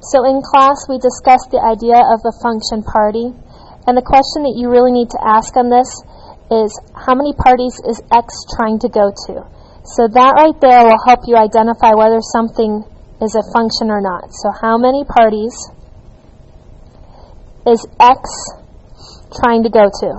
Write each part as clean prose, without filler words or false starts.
So in class, we discussed the idea of the function party, and the question that you really need to ask on this is, how many parties is x trying to go to? So that right there will help you identify whether something is a function or not. So how many parties is x trying to go to?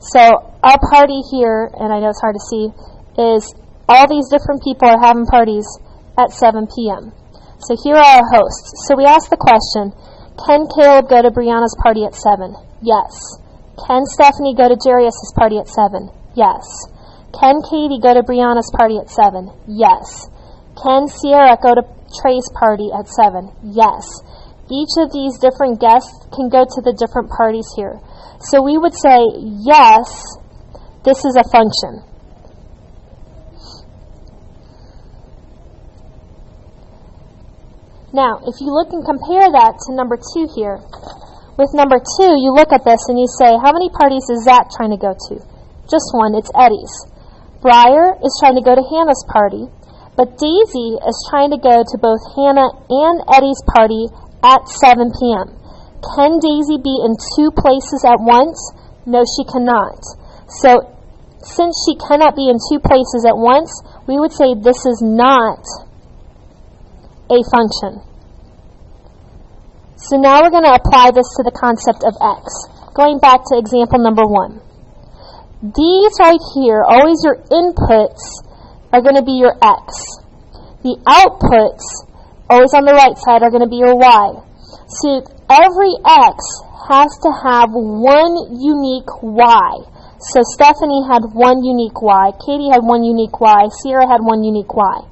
So our party here, and I know it's hard to see, is all these different people are having parties at 7 p.m. So here are our hosts. So we asked the question, can Caleb go to Brianna's party at 7? Yes. Can Stephanie go to Jarius' party at 7? Yes. Can Katie go to Brianna's party at 7? Yes. Can Sierra go to Trey's party at 7? Yes. Each of these different guests can go to the different parties here. So we would say, yes, this is a function. Now, if you look and compare that to number 2 here, with number 2, you look at this and you say, how many parties is Zach trying to go to? Just one, it's Eddie's. Briar is trying to go to Hannah's party, but Daisy is trying to go to both Hannah and Eddie's party at 7 p.m. Can Daisy be in 2 places at once? No, she cannot. So, since she cannot be in 2 places at once, we would say this is not a function. So now we're going to apply this to the concept of x. Going back to example number 1. These right here, always your inputs are going to be your x. The outputs, always on the right side, are going to be your y. So every x has to have one unique y. So Stephanie had one unique y, Katie had one unique y, Sierra had one unique y.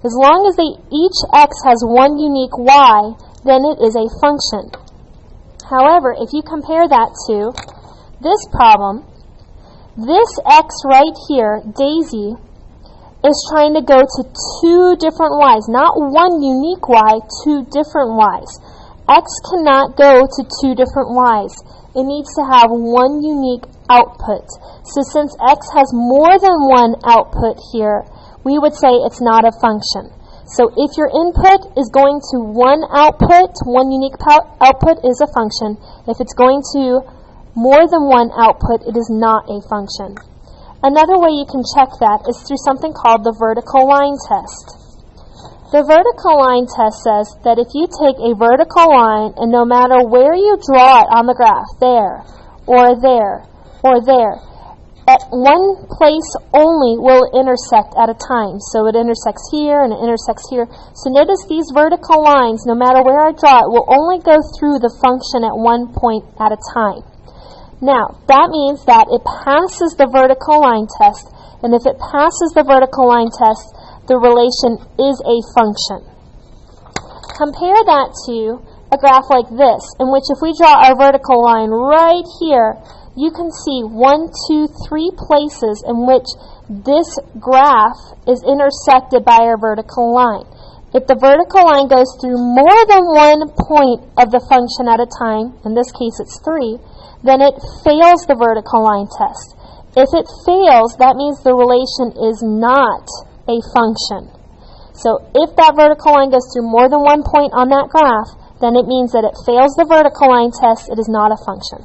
As long as each x has one unique y, then it is a function. However, if you compare that to this problem, this x right here, Daisy, is trying to go to 2 different y's. Not one unique y, 2 different y's. X cannot go to 2 different y's. It needs to have one unique output. So since x has more than one output here, we would say it's not a function. So if your input is going to one output, one unique output is a function. If it's going to more than one output, it is not a function. Another way you can check that is through something called the vertical line test. The vertical line test says that if you take a vertical line and no matter where you draw it on the graph, there, or there, or there, at one place only will it intersect at a time. So it intersects here and it intersects here. So notice these vertical lines, no matter where I draw it, will only go through the function at one point at a time. Now, that means that it passes the vertical line test, and if it passes the vertical line test, the relation is a function. Compare that to a graph like this, in which if we draw our vertical line right here, you can see 1, 2, 3 places in which this graph is intersected by our vertical line. If the vertical line goes through more than one point of the function at a time, in this case it's 3, then it fails the vertical line test. If it fails, that means the relation is not a function. So if that vertical line goes through more than one point on that graph, then it means that it fails the vertical line test. It is not a function.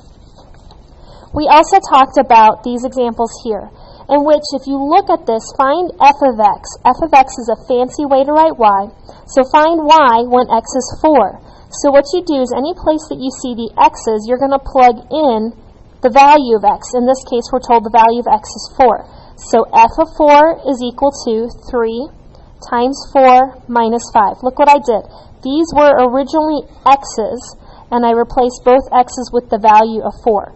We also talked about these examples here, in which if you look at this, find f of x. F of x is a fancy way to write y. So find y when x is 4. So what you do is any place that you see the x's, you're going to plug in the value of x. In this case, we're told the value of x is 4. So f of 4 is equal to 3 times 4 minus 5. Look what I did. These were originally x's, and I replaced both x's with the value of 4.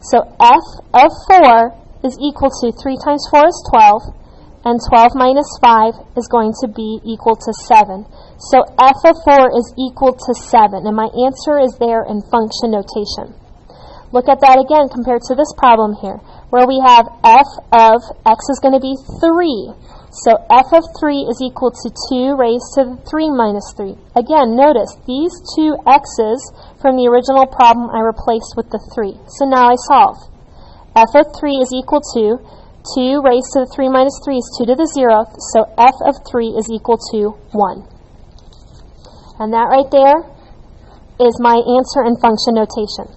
So f of 4 is equal to 3 times 4 is 12, and 12 minus 5 is going to be equal to 7. So f of 4 is equal to 7, and my answer is there in function notation. Look at that again compared to this problem here, where we have f of x is going to be 3. So f of 3 is equal to 2 raised to the 3 minus 3. Again, notice these two x's from the original problem I replaced with the 3. So now I solve. F of 3 is equal to 2 raised to the 3 minus 3 is 2 to the 0th, so f of 3 is equal to 1. And that right there is my answer in function notation.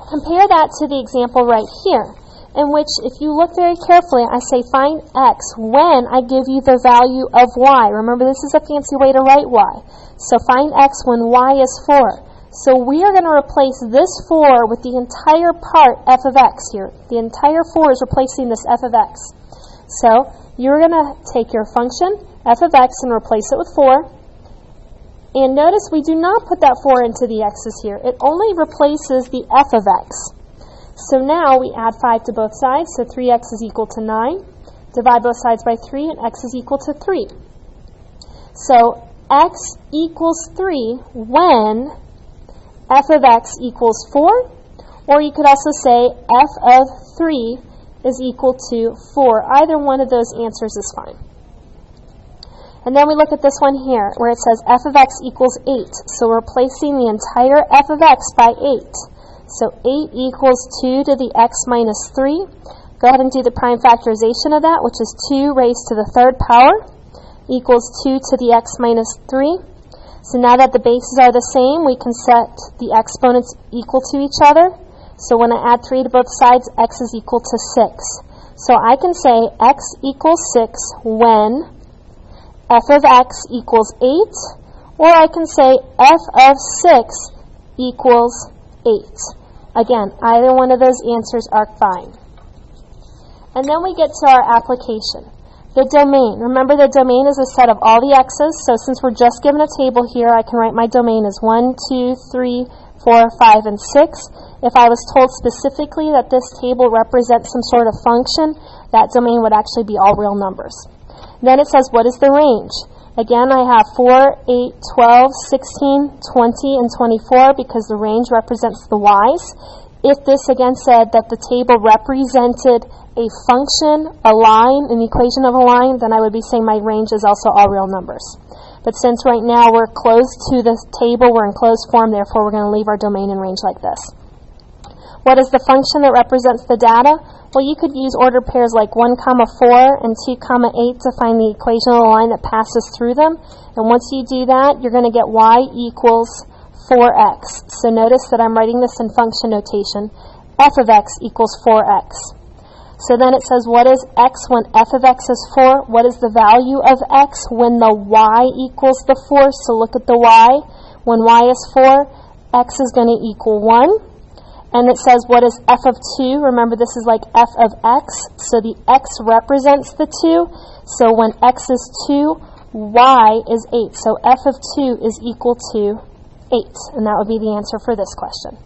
Compare that to the example right here, in which if you look very carefully, I say find x when I give you the value of y. Remember, this is a fancy way to write y. So find x when y is 4. So we are going to replace this 4 with the entire part f of x here. The entire 4 is replacing this f of x. So you're going to take your function, f of x, and replace it with 4. And notice we do not put that 4 into the x's here. It only replaces the f of x. So now we add 5 to both sides, so 3x is equal to 9. Divide both sides by 3, and x is equal to 3. So x equals 3 when f of x equals 4, or you could also say f of 3 is equal to 4. Either one of those answers is fine. And then we look at this one here, where it says f of x equals 8. So we're replacing the entire f of x by 8. So 8 equals 2 to the x minus 3. Go ahead and do the prime factorization of that, which is 2 raised to the 3rd power equals 2 to the x minus 3. So now that the bases are the same, we can set the exponents equal to each other. So when I add 3 to both sides, x is equal to 6. So I can say x equals 6 when f of x equals 8, or I can say f of 6 equals 8. Again, either one of those answers are fine. And then we get to our application. The domain. Remember, the domain is a set of all the x's, so since we're just given a table here, I can write my domain as 1, 2, 3, 4, 5, and 6. If I was told specifically that this table represents some sort of function, that domain would actually be all real numbers. Then it says, what is the range? Again, I have 4, 8, 12, 16, 20, and 24 because the range represents the y's. If this again said that the table represented a function, a line, an equation of a line, then I would be saying my range is also all real numbers. But since right now we're closed to the table, we're in closed form, therefore we're going to leave our domain and range like this. What is the function that represents the data? Well, you could use ordered pairs like 1, 4 and 2, 8 to find the equation of the line that passes through them. And once you do that, you're going to get y equals 4x. So notice that I'm writing this in function notation. F of x equals 4x. So then it says, what is x when f of x is 4? What is the value of x when the y equals the 4? So look at the y. When y is 4, x is going to equal 1. And it says, what is f of 2? Remember, this is like f of x. So the x represents the 2. So when x is 2, y is 8. So f of 2 is equal to 8. And that would be the answer for this question.